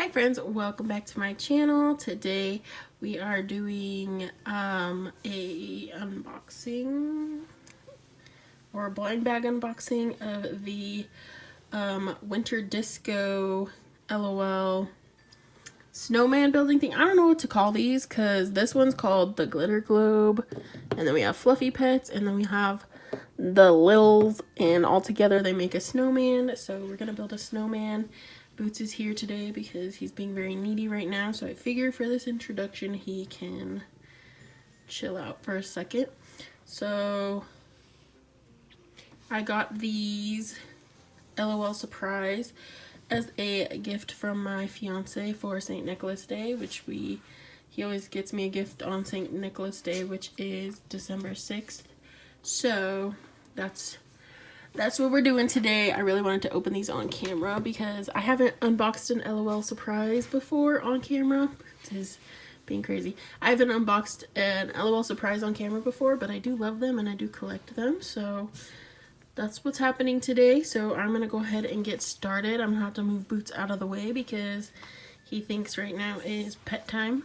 Hi friends, welcome back to my channel. Today we are doing a unboxing or a blind bag unboxing of the winter disco LOL snowman building thing. I don't know what to call these because this one's called the glitter globe, and then we have fluffy pets, and then we have the lils, and all together they make a snowman. So we're gonna build a snowman. Boots is here today because he's being very needy right now, so I figure for this introduction he can chill out for a second. So I got these LOL surprise as a gift from my fiance for St. Nicholas Day, which he always gets me a gift on St. Nicholas Day, which is December 6th. So that's what we're doing today. I really wanted to open these on camera because I haven't unboxed an LOL surprise before on camera. This is being crazy. I haven't unboxed an LOL surprise on camera before, but I do love them and I do collect them. So that's what's happening today. So I'm going to go ahead and get started. I'm going to have to move Boots out of the way because he thinks right now is pet time.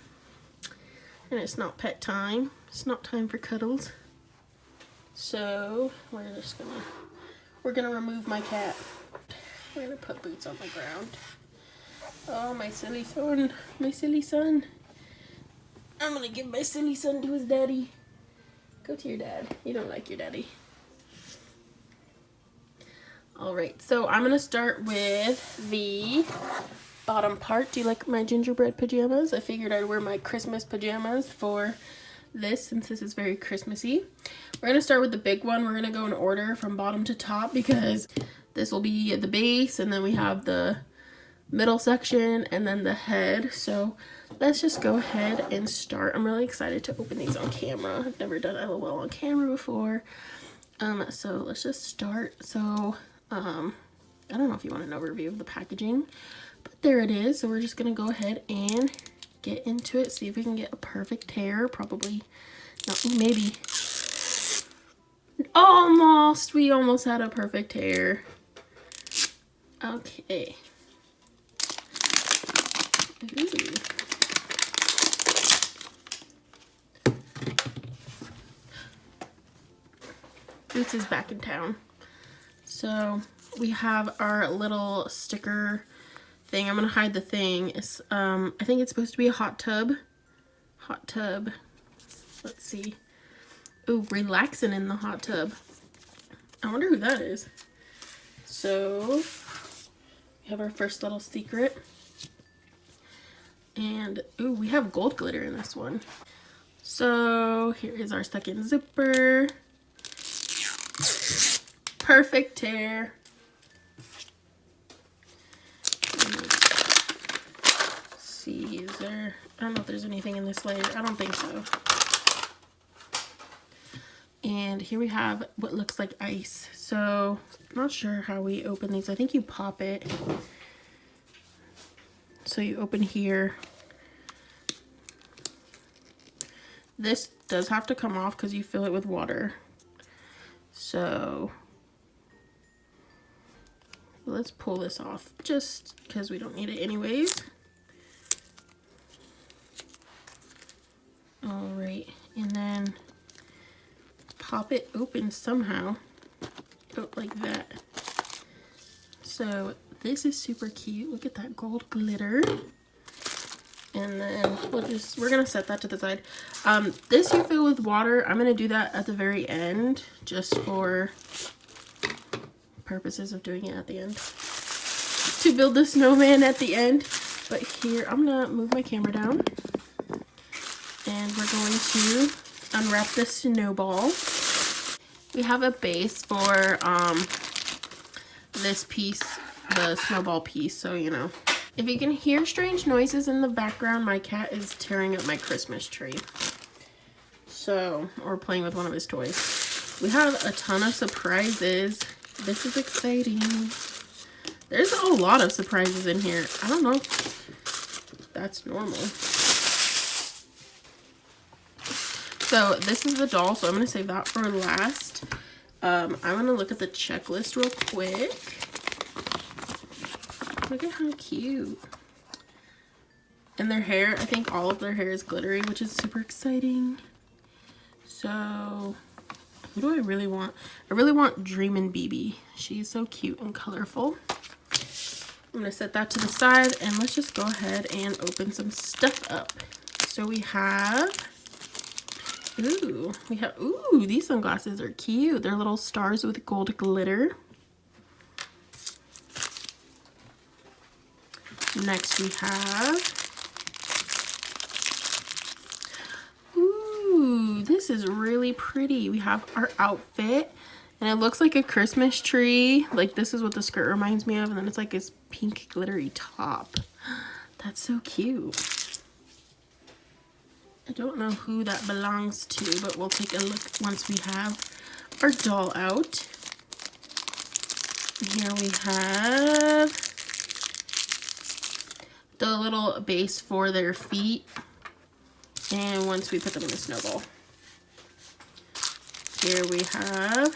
And it's not pet time. It's not time for cuddles. So we're gonna remove my cat. We're gonna put Boots on the ground. Oh, my silly son. My silly son. I'm gonna give my silly son to his daddy. Go to your dad. You don't like your daddy. Alright, so I'm gonna start with the bottom part. Do you like my gingerbread pajamas? I figured I'd wear my Christmas pajamas for this since this is very Christmassy. We're going to start with the big one. We're going to go in order from bottom to top because this will be the base, and then we have the middle section and then the head. So let's just go ahead and start. I'm really excited to open these on camera. I've never done LOL on camera before. So let's just start. So I don't know if you want an overview of the packaging, but there it is. So we're just going to go ahead and get into it, see if we can get a perfect tear. Probably not, maybe. Almost! We almost had a perfect tear. Okay. Ooh. Boots is back in town. So we have our little sticker thing. I'm gonna hide the thing. It's I think it's supposed to be a hot tub. Let's see. Ooh, relaxing in the hot tub. I wonder who that is. So we have our first little secret. And ooh, we have gold glitter in this one. So here is our second zipper. Perfect tear. See, is there, I don't know if there's anything in this layer. I don't think so. And here we have what looks like ice. So I'm not sure how we open these. I think you pop it. So you open here. This does have to come off because you fill it with water. So let's pull this off just because we don't need it anyways. All right, and then pop it open somehow. Oh, like that. So this is super cute. Look at that gold glitter. And then we're gonna set that to the side. This you fill with water. I'm gonna do that at the very end, just for purposes of doing it at the end. To build the snowman at the end. But here, I'm gonna move my camera down. And we're going to unwrap the snowball. We have a base for this piece, the snowball piece, so you know. If you can hear strange noises in the background, my cat is tearing up my Christmas tree. So, or playing with one of his toys. We have a ton of surprises. This is exciting. There's a lot of surprises in here. I don't know if that's normal. So this is the doll, so I'm going to save that for last. I'm going to look at the checklist real quick. Look at how cute. And their hair, I think all of their hair is glittery, which is super exciting. So who do I really want? I really want Dreamin' BB. She's so cute and colorful. I'm gonna set that to the side and let's just go ahead and open some stuff up. So we have, ooh, these sunglasses are cute. They're little stars with gold glitter. Next we have, ooh, this is really pretty. We have our outfit and it looks like a Christmas tree. Like this is what the skirt reminds me of, and then it's like this pink glittery top. That's so cute. I don't know who that belongs to, but we'll take a look once we have our doll out. Here we have the little base for their feet, and once we put them in the snowball. Here we have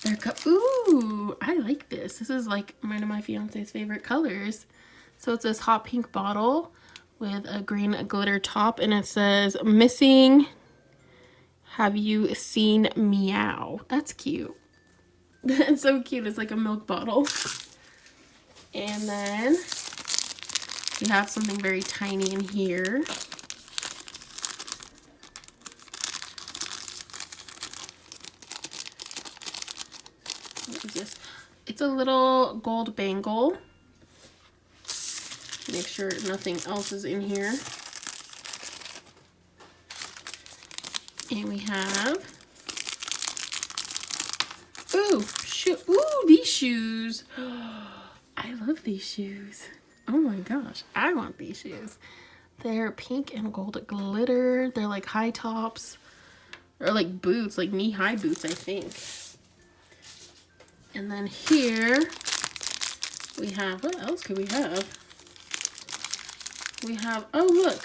their cup. Ooh, I like this. This is like one of my fiance's favorite colors. So it's this hot pink bottle with a green glitter top, and it says, "Missing, have you seen meow?" That's cute. That's so cute. It's like a milk bottle. And then we have something very tiny in here. What is this? It's a little gold bangle. Make sure nothing else is in here. And we have, ooh, these shoes. I love these shoes. Oh my gosh, I want these shoes. They're pink and gold glitter. They're like high tops, or like boots, like knee-high boots, I think. And then here we have, what else could we have? We have, oh look,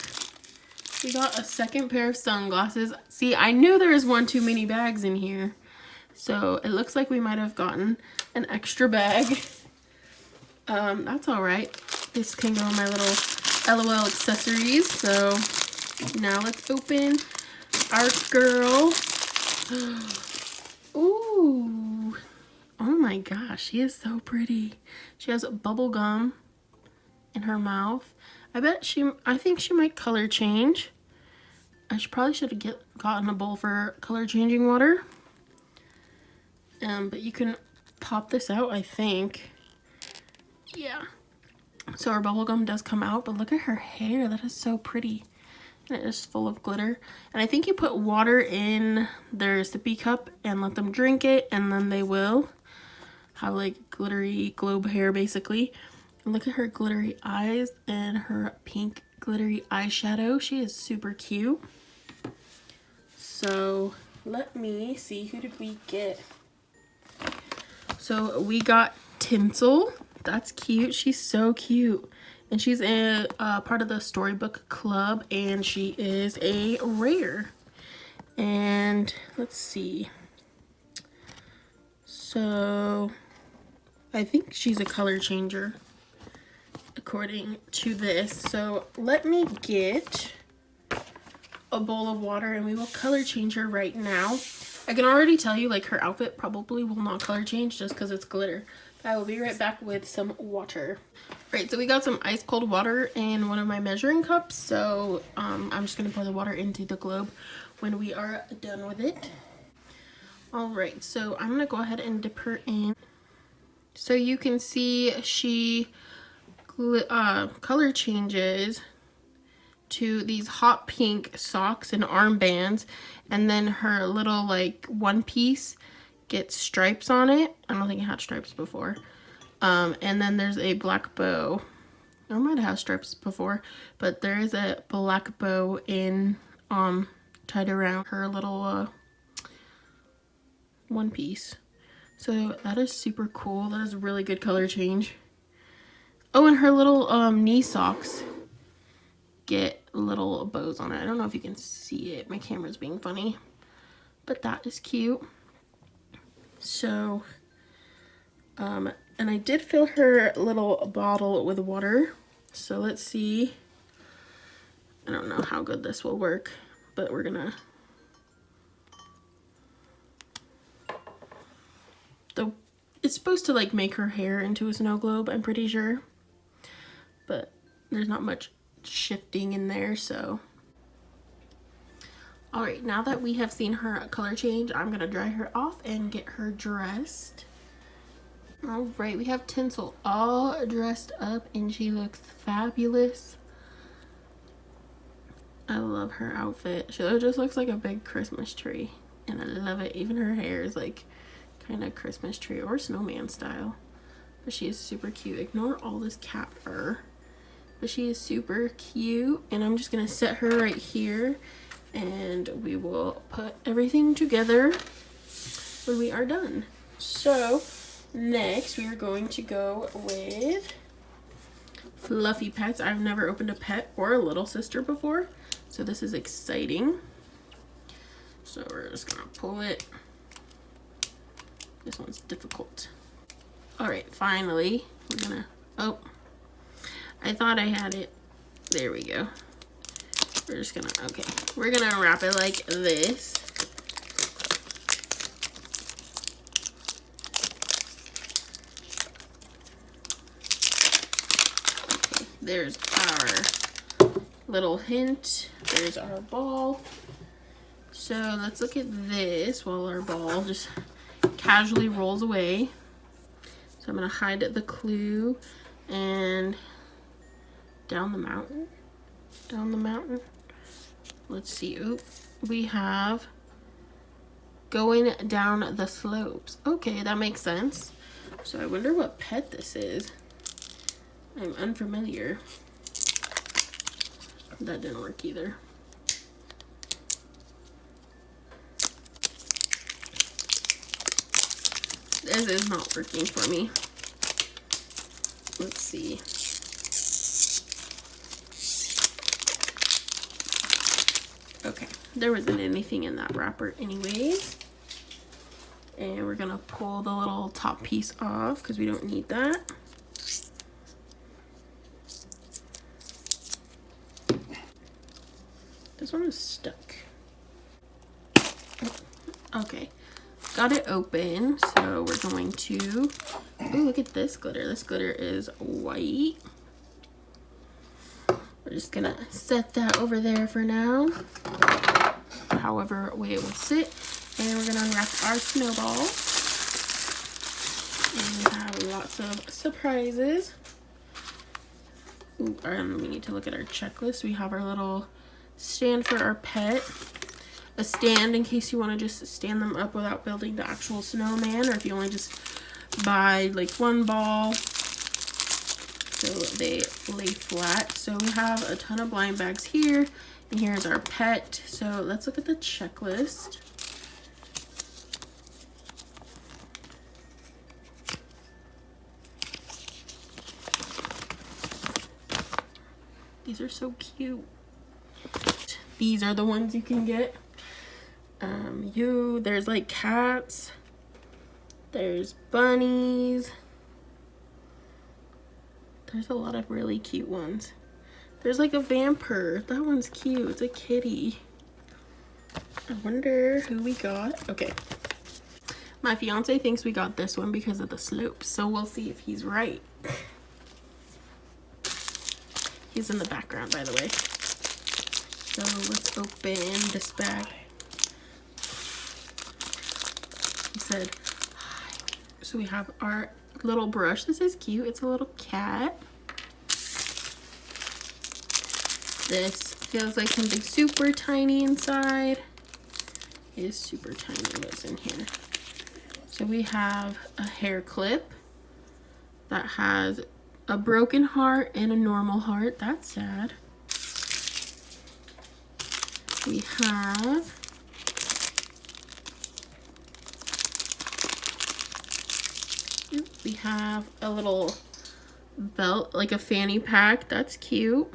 we got a second pair of sunglasses. See, I knew there was one too many bags in here. So it looks like we might have gotten an extra bag. That's all right. This can go in my little LOL accessories. So now let's open our girl. Ooh. Oh my gosh, she is so pretty. She has bubble gum in her mouth. I think she might color change. Probably should have gotten a bowl for color changing water. But you can pop this out, I think. Yeah. So her bubble gum does come out, but look at her hair. That is so pretty. And it is full of glitter. And I think you put water in their sippy cup and let them drink it, and then they will have like glittery globe hair basically. And look at her glittery eyes and her pink glittery eyeshadow. She is super cute. So let me see, who did we get? So we got Tinsel. That's cute. She's so cute. And she's a part of the Storybook Club, and she is a rare. And let's see. So I think she's a color changer according to this. So let me get a bowl of water and we will color change her right now. I can already tell you, like, her outfit probably will not color change just because it's glitter. I will be right back with some water. Right, so we got some ice cold water in one of my measuring cups. So I'm just gonna pour the water into the globe when we are done with it. All right, so I'm gonna go ahead and dip her in. So you can see she color changes to these hot pink socks and armbands, and then her little like one piece gets stripes on it. I don't think it had stripes before. And then there's a black bow. I might have had stripes before, but there is a black bow in tied around her little one piece. So that is super cool. That is a really good color change. Oh, and her little knee socks get little bows on it. I don't know if you can see it. My camera's being funny. But that is cute. So, and I did fill her little bottle with water. So let's see. I don't know how good this will work, but we're gonna. It's supposed to like make her hair into a snow globe, I'm pretty sure. But there's not much shifting in there, so. All right, now that we have seen her color change, I'm gonna dry her off and get her dressed. All right, we have Tinsel all dressed up and she looks fabulous. I love her outfit. She just looks like a big Christmas tree and I love it. Even her hair is like kind of Christmas tree or snowman style. But she is super cute. Ignore all this cat fur. But she is super cute and I'm just gonna set her right here and we will put everything together when we are done. So next we are going to go with Fluffy Pets. I've never opened a pet or a little sister before, so this is exciting. So we're just gonna pull it. This one's difficult. All right, finally we're gonna, oh, I thought I had it. There we go. We're just gonna, okay, we're gonna wrap it like this. Okay, there's our little hint. There's our ball. So let's look at this while our ball just casually rolls away. So I'm gonna hide the clue and down the mountain. Down the mountain. Let's see. Oop, we have going down the slopes. Okay, that makes sense. So I wonder what pet this is. I'm unfamiliar. That didn't work either. This is not working for me. Let's see. Okay, there wasn't anything in that wrapper anyways. And we're gonna pull the little top piece off because we don't need that. This one is stuck. Okay, got it open. So we're going to, oh, look at this glitter. This glitter is white. We're just gonna set that over there for now, however way it will sit. And we're gonna unwrap our snowball. And we have lots of surprises. Ooh, we need to look at our checklist. We have our little stand for our pet. A stand in case you want to just stand them up without building the actual snowman, or if you only just buy like one ball so they lay flat. So we have a ton of blind bags here, and here's our pet. So let's look at the checklist. These are so cute. These are the ones you can get. There's like cats, there's bunnies, there's a lot of really cute ones. There's like a vampire, that one's cute, it's a kitty. I wonder who we got. Okay, my fiance thinks we got this one because of the slopes, so we'll see if he's right. He's in the background, by the way. So let's open this bag. He said hi. So we have our little brush. This is cute. It's a little cat. This feels like something super tiny inside. It is super tiny what's in here. So we have a hair clip that has a broken heart and a normal heart. That's sad. We have a little belt, like a fanny pack. That's cute.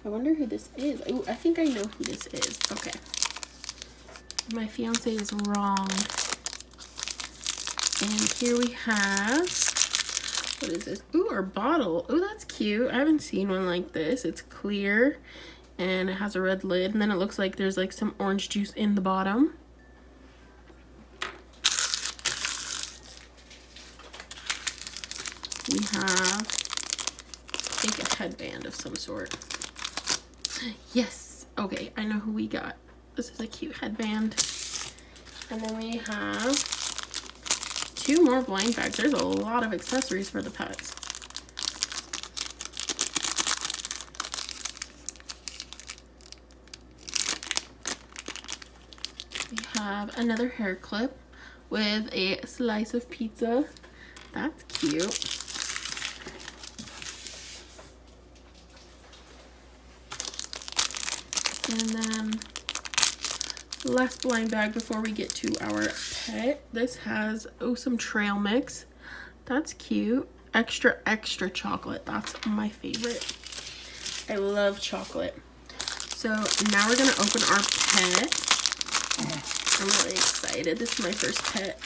I wonder who this is. Oh, I think I know who this is. Okay. My fiance is wrong. And here we have What is this? Ooh, our bottle. Ooh, that's cute. I haven't seen one like this. It's clear and it has a red lid, and then it looks like there's like some orange juice in the bottom. We have like a headband of some sort. Yes. Okay, I know who we got. This is a cute headband. And then we have 2 more blind bags. There's a lot of accessories for the pets. We have another hair clip with a slice of pizza. That's cute. And then last blind bag before we get to our pet. This has, oh, some trail mix. That's cute. Extra, extra chocolate. That's my favorite. I love chocolate. So now we're gonna open our pet. I'm really excited. This is my first pet.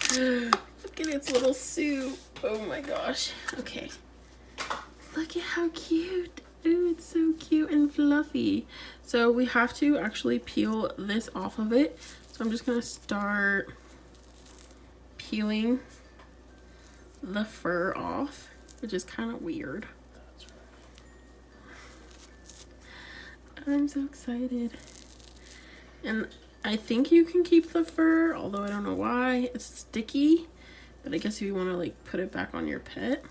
Look at its little suit. Oh my gosh. Okay. Look at how cute. Ooh, it's so cute and fluffy. So we have to actually peel this off of it. So I'm just gonna start peeling the fur off, which is kind of weird. I'm so excited. And I think you can keep the fur, although I don't know why. It's sticky, but I guess if you want to like put it back on your pet.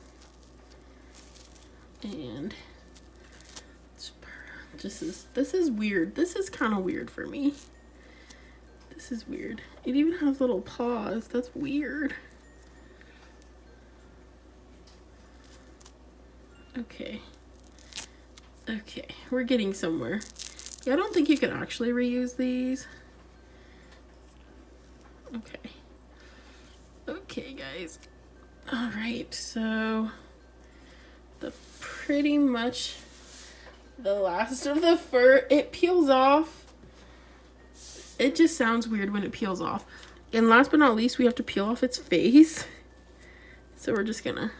And this is weird. This is kind of weird for me. This is weird. It even has little paws. That's weird. Okay. Okay, we're getting somewhere. Yeah, I don't think you can actually reuse these. Okay. Okay, guys. All right, so pretty much the last of the fur, it peels off. It just sounds weird when it peels off. And last but not least, we have to peel off its face. So we're just gonna,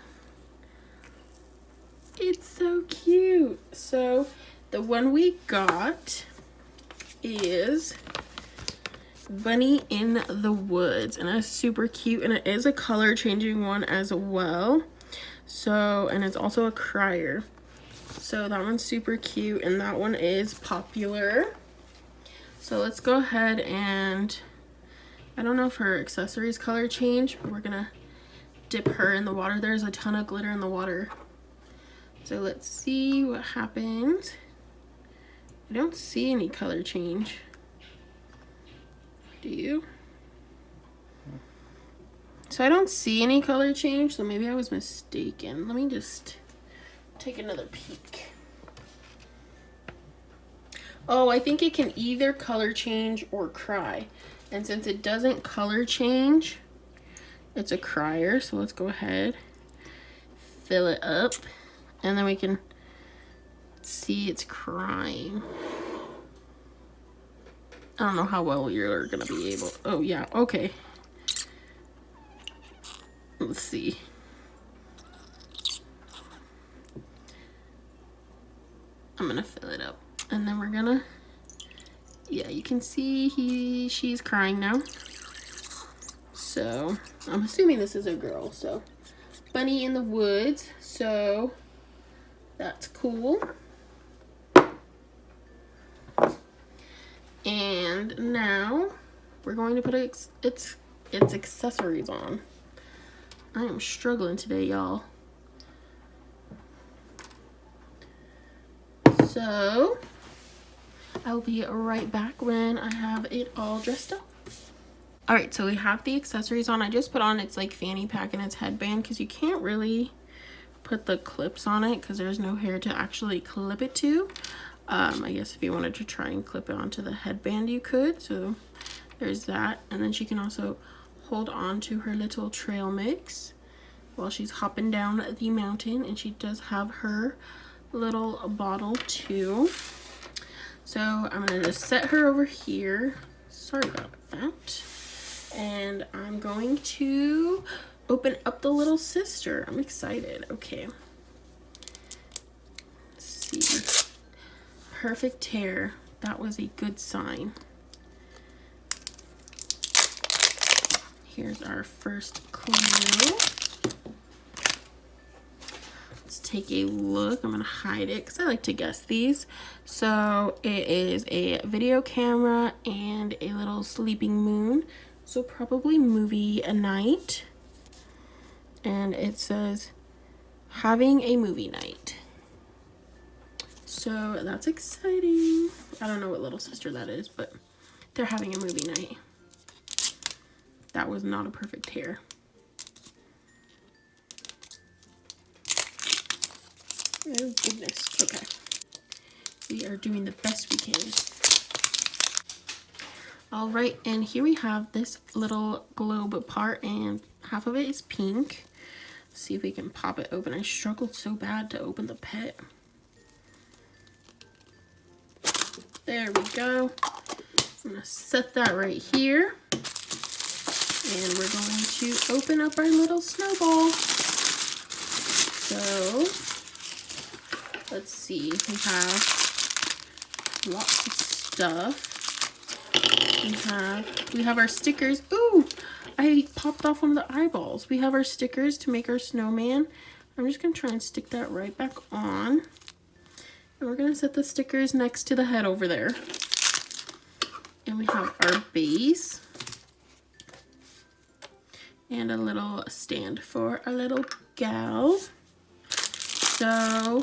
it's so cute. So the one we got is Bunny in the Woods, and it's super cute, and it is a color changing one as well. So, and it's also a crier. So that one's super cute, and that one is popular. So let's go ahead and, I don't know if her accessories color change, but we're gonna dip her in the water. There's a ton of glitter in the water. So let's see what happens. I don't see any color change. Do you? So I don't see any color change, so maybe I was mistaken. Let me just take another peek. Oh, I think it can either color change or cry. And since it doesn't color change, it's a crier. So let's go ahead, fill it up, and then we can see it's crying. I don't know how well you're gonna be able. Oh yeah, okay. Let's see. I'm gonna fill it up, and then we're gonna, yeah, you can see she's crying now. So I'm assuming this is a girl. So Bunny in the Woods. So that's cool. And now we're going to put its accessories on. I am struggling today, y'all. So I'll be right back when I have it all dressed up. All right, so we have the accessories on. I just put on its like fanny pack and its headband because you can't really put the clips on it because there's no hair to actually clip it to. I guess if you wanted to try and clip it onto the headband, you could. So there's that. And then she can also hold on to her little trail mix while she's hopping down the mountain. And she does have her little bottle too. So I'm gonna just set her over here. Sorry about that. And I'm going to open up the little sister. I'm excited. Okay. Let's see. Perfect tear. That was a good sign. Here's our first clue. Let's take a look. I'm gonna hide it because I like to guess these. So it is a video camera and a little sleeping moon. So probably movie a night. And it says having a movie night. So that's exciting. I don't know what little sister that is, but they're having a movie night. That was not a perfect hair. Oh goodness. Okay. We are doing the best we can. All right, and here we have this little globe part, and half of it is pink. Let's see if we can pop it open. I struggled so bad to open the pet. There we go. I'm gonna set that right here. And we're going to open up our little snowball. So, let's see. We have lots of stuff. We have our stickers. Ooh, I popped off one of the eyeballs. We have our stickers to make our snowman. I'm just gonna try and stick that right back on. And we're gonna set the stickers next to the head over there. And we have our base. And a little stand for our little gal. So,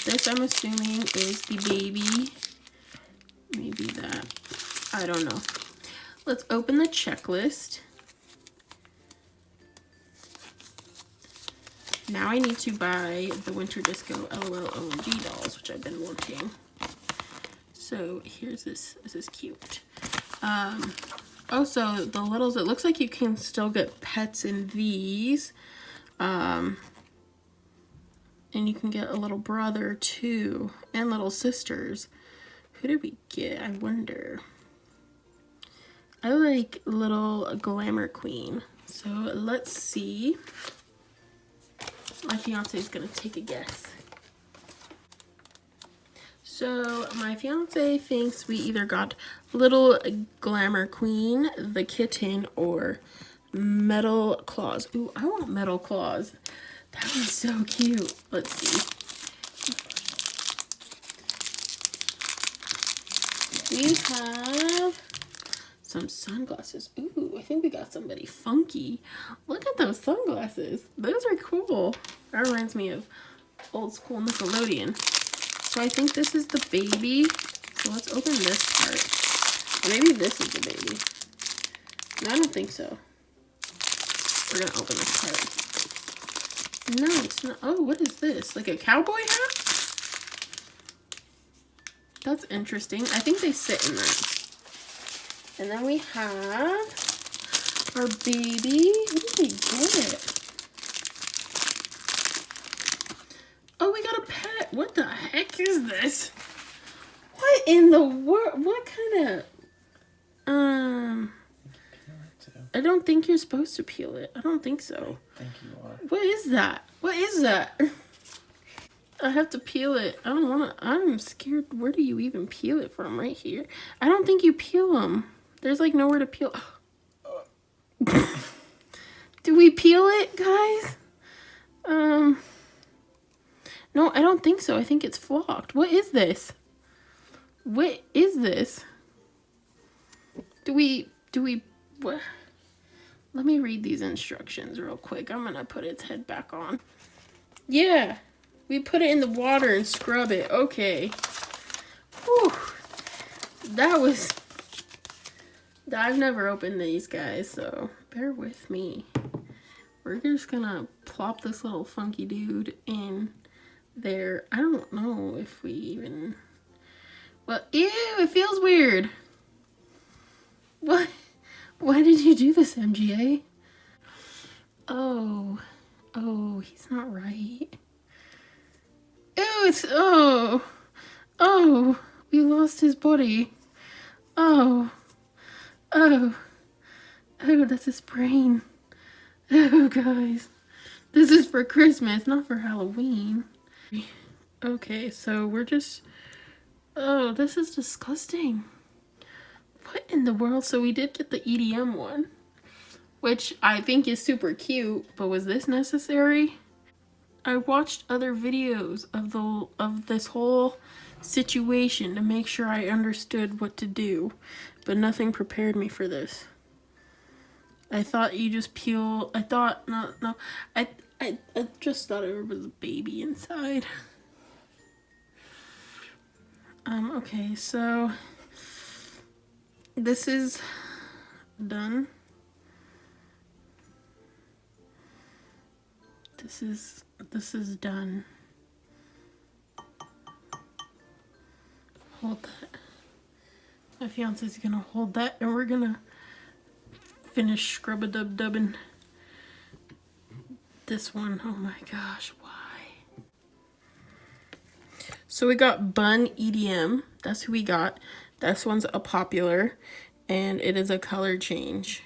this I'm assuming is the baby. Maybe that. I don't know. Let's open the checklist. Now I need to buy the Winter Disco LOL OMG dolls, which I've been wanting. So here's this. This is cute. Also, the littles, it looks like you can still get pets in these. And you can get a little brother too, and little sisters. Who did we get? I wonder. I like little Glamour Queen. So let's see. My fiance is gonna take a guess. So my fiance thinks we either got little Glamour Queen, the kitten, or Metal Claws. Ooh, I want Metal Claws. That was so cute. Let's see. We have some sunglasses. Ooh, I think we got somebody funky. Look at those sunglasses. Those are cool. That reminds me of old school Nickelodeon. So I think this is the baby. So let's open this part. Or maybe this is the baby. No, I don't think so. We're gonna open this part. No, it's not. Oh, what is this? Like a cowboy hat? That's interesting. I think they sit in that. And then we have our baby. What did we get? Oh, we got a pet. What the heck is this? What in the world? What kind of... I don't think you're supposed to peel it. I don't think so. I think you are. What is that? What is that? I have to peel it. I don't want to. I'm scared. Where do you even peel it from? Right here. I don't think you peel them. There's like nowhere to peel. Do we peel it, guys? No, I don't think so. I think it's flocked. What is this? What is this? Do we, what? Let me read these instructions real quick. I'm gonna put its head back on. Yeah, we put it in the water and scrub it. Okay. Whew. That was... I've never opened these, guys, so bear with me. We're just gonna plop this little funky dude in there. I don't know if we even... Well, ew, it feels weird. What? Why did you do this, MGA? Oh, he's not right. Ew, it's, oh, we lost his body. Oh, that's his brain. Oh, guys. This is for Christmas, not for Halloween. Okay, so we're just... Oh, this is disgusting. What in the world? So we did get the EDM one, which I think is super cute, but was this necessary? I watched other videos of this whole situation to make sure I understood what to do, but nothing prepared me for this. I thought you just peel. I thought no. I just thought it was a baby inside. Okay, so this is done. This is done. Hold that. My fiance's gonna hold that, and we're gonna finish scrub-a-dub-dubbing this one. Oh my gosh, why? So we got Bun EDM. That's who we got. This one's a popular, and it is a color change.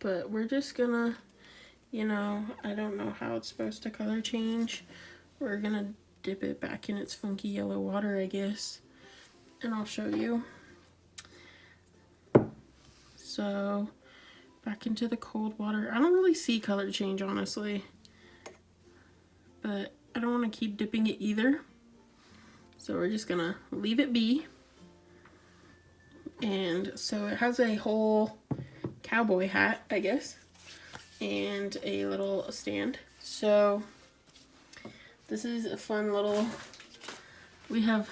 But we're just gonna, you know, I don't know how it's supposed to color change. We're gonna dip it back in its funky yellow water, I guess, and I'll show you. So back into the cold water. I don't really see color change, honestly, but I don't want to keep dipping it either. So we're just gonna leave it be. And so it has a whole cowboy hat, I guess, and a little stand. So this is a fun little, we have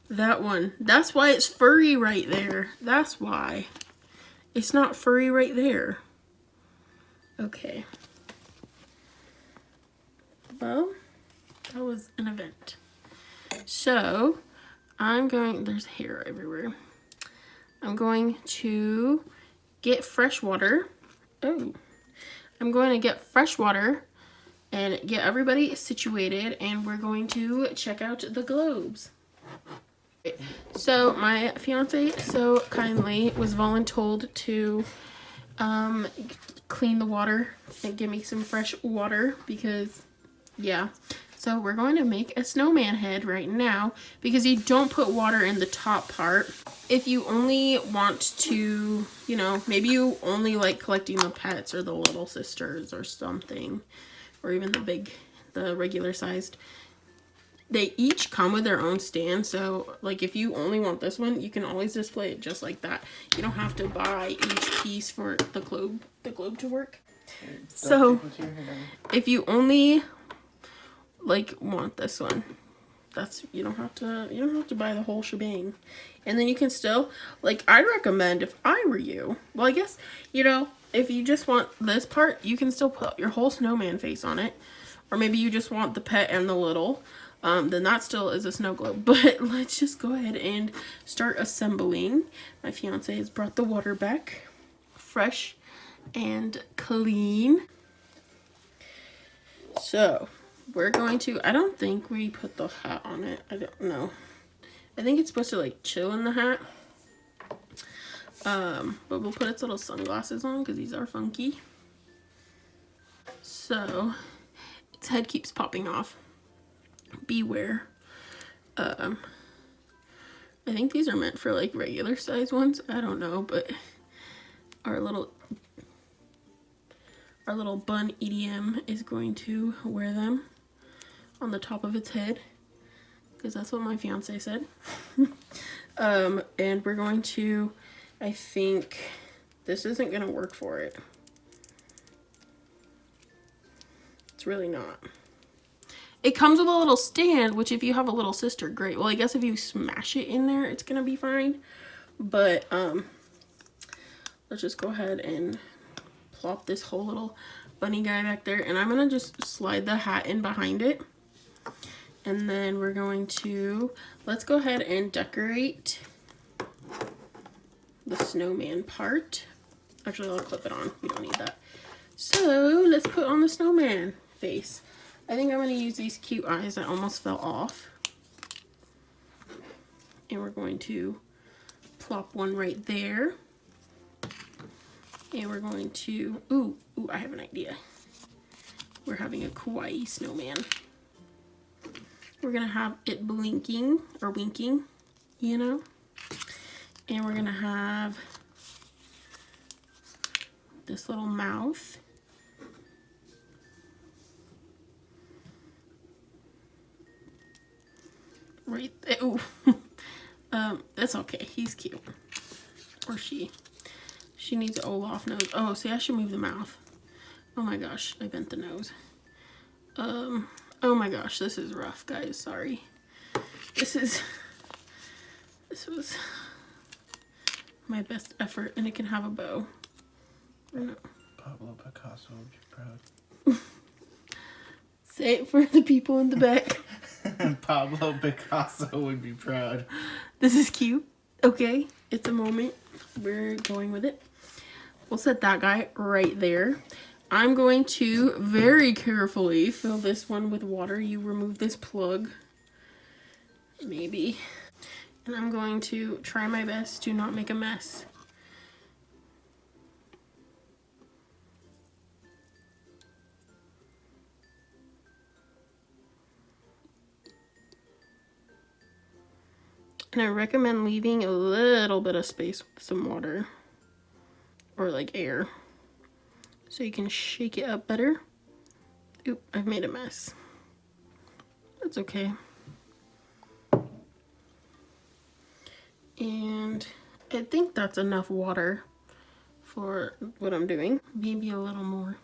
that one. That's why it's furry right there. That's why. It's not furry right there. Okay. Well, that was an event. So, there's hair everywhere. I'm going to get fresh water. Oh. I'm going to get fresh water and get everybody situated, and we're going to check out the globes. So my fiance so kindly was voluntold to clean the water and give me some fresh water because, yeah. So we're going to make a snowman head right now because you don't put water in the top part. If you only want to, you know, maybe you only like collecting the pets or the little sisters or something, or even the regular sized. They each come with their own stand, so like if you only want this one, you can always display it just like that. You don't have to buy each piece for the globe to work. So if you only like want this one, you don't have to buy the whole shebang. And then you can still, like, I'd recommend, if I were you, well, I guess, you know, if you just want this part, you can still put your whole snowman face on it. Or maybe you just want the pet and the little. Then that still is a snow globe. But let's just go ahead and start assembling. My fiance has brought the water back, fresh and clean. So we're going to, I don't think we put the hat on it. I don't know. I think it's supposed to like chill in the hat. But we'll put its little sunglasses on because these are funky. So its head keeps popping off. Beware. I think these are meant for like regular size ones. I don't know, but our little Bun EDM is going to wear them on the top of its head because that's what my fiance said. And we're going to, I think this isn't gonna work for it. It's really not. It comes with a little stand, which if you have a little sister, great. Well, I guess if you smash it in there, it's gonna be fine. But let's just go ahead and plop this whole little bunny guy back there, and I'm gonna just slide the hat in behind it. And then we're going to, let's go ahead and decorate the snowman part. Actually, I'll clip it on. We don't need that. So let's put on the snowman face. I think I'm going to use these cute eyes that almost fell off. And we're going to plop one right there. And we're going to, ooh, I have an idea. We're having a kawaii snowman. We're gonna have it blinking or winking, you know? And we're gonna have this little mouth. Right there. Ooh. That's okay. He's cute. Or she. She needs an Olaf nose. Oh, see, I should move the mouth. Oh my gosh, I bent the nose. Oh my gosh, this is rough, guys. Sorry. This was my best effort, and it can have a bow. Or no. Pablo Picasso would be proud. Say it for the people in the back. Pablo Picasso would be proud. This is cute. Okay, it's a moment. We're going with it. We'll set that guy right there. I'm going to very carefully fill this one with water. You remove this plug. Maybe. And I'm going to try my best to not make a mess. And I recommend leaving a little bit of space with some water. Or like air. So you can shake it up better. Oop, I've made a mess. That's okay. And I think that's enough water for what I'm doing. Maybe a little more.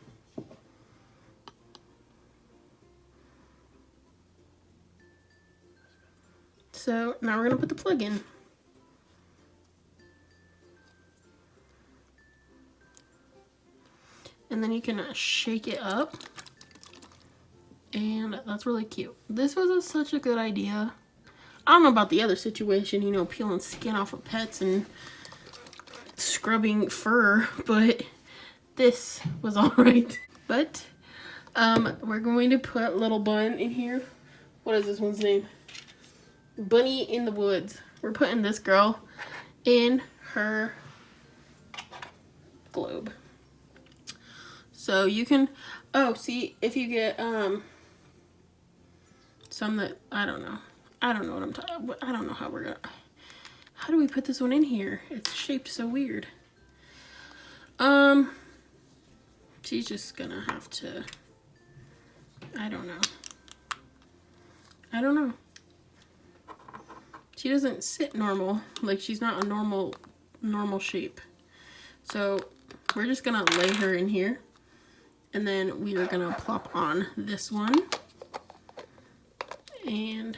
So now we're gonna put the plug in. And then you can shake it up. And that's really cute. This was such a good idea. I don't know about the other situation, you know, peeling skin off of pets and scrubbing fur, but this was alright. But we're going to put little Bun in here. What is this one's name? Bunny in the Woods. We're putting this girl in her globe. So you can, oh, see, if you get some that, I don't know what I'm talking, I don't know how we're gonna, how do we put this one in here? It's shaped so weird. She's just gonna have to, I don't know. She doesn't sit normal, like she's not a normal shape. So we're just gonna lay her in here. And then we are gonna plop on this one. And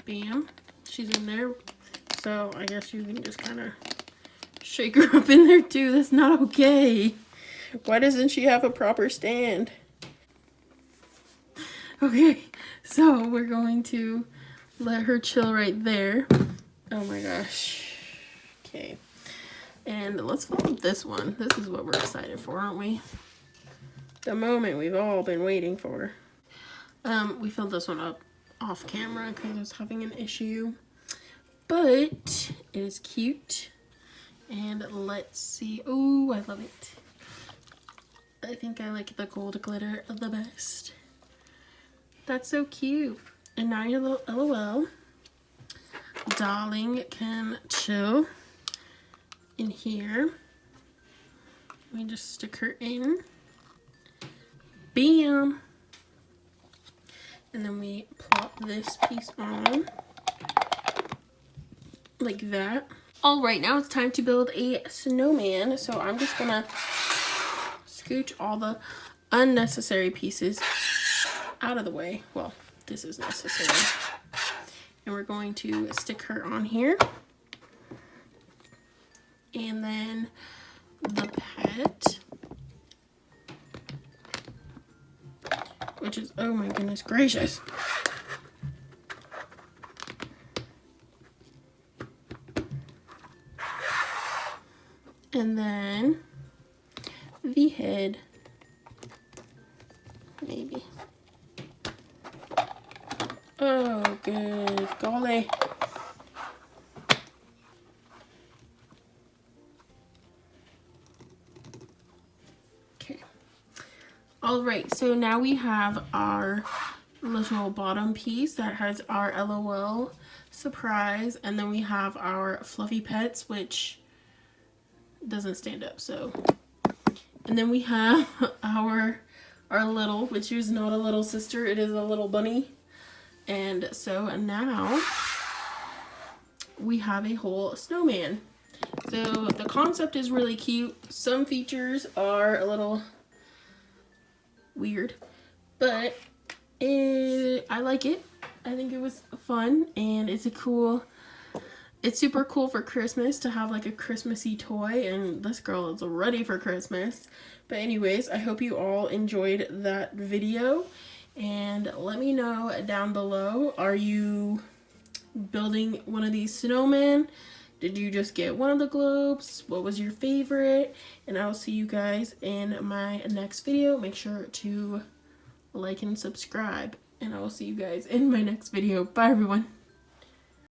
bam, she's in there. So I guess you can just kind of shake her up in there too. That's not okay. Why doesn't she have a proper stand? Okay, so we're going to let her chill right there. Oh my gosh. Okay. And let's film this one. This is what we're excited for, aren't we? The moment we've all been waiting for. We filled this one up off camera because I was having an issue. But it is cute. And let's see. Oh, I love it. I think I like the gold glitter the best. That's so cute. And now your little LOL darling can chill in here. We just stick her in. Bam! And then we plop this piece on like that. All right, now it's time to build a snowman. So I'm just gonna scooch all the unnecessary pieces out of the way. Well, this is necessary. And we're going to stick her on here. And then the pet, which is, oh my goodness gracious. And then the head, maybe. Oh, good golly. Alright, so now we have our little bottom piece that has our LOL surprise, and then we have our fluffy pets, which doesn't stand up, so. And then we have our little, which is not a little sister, it is a little bunny. And so now we have a whole snowman. So the concept is really cute. Some features are a little weird, but I like it. I think it was fun, and it's super cool for Christmas to have like a Christmassy toy, and this girl is ready for Christmas. But anyways, I hope you all enjoyed that video, and let me know down below, are you building one of these snowmen? Did you just get one of the globes? What was your favorite? And I will see you guys in my next video. Make sure to like and subscribe, and I will see you guys in my next video. Bye everyone.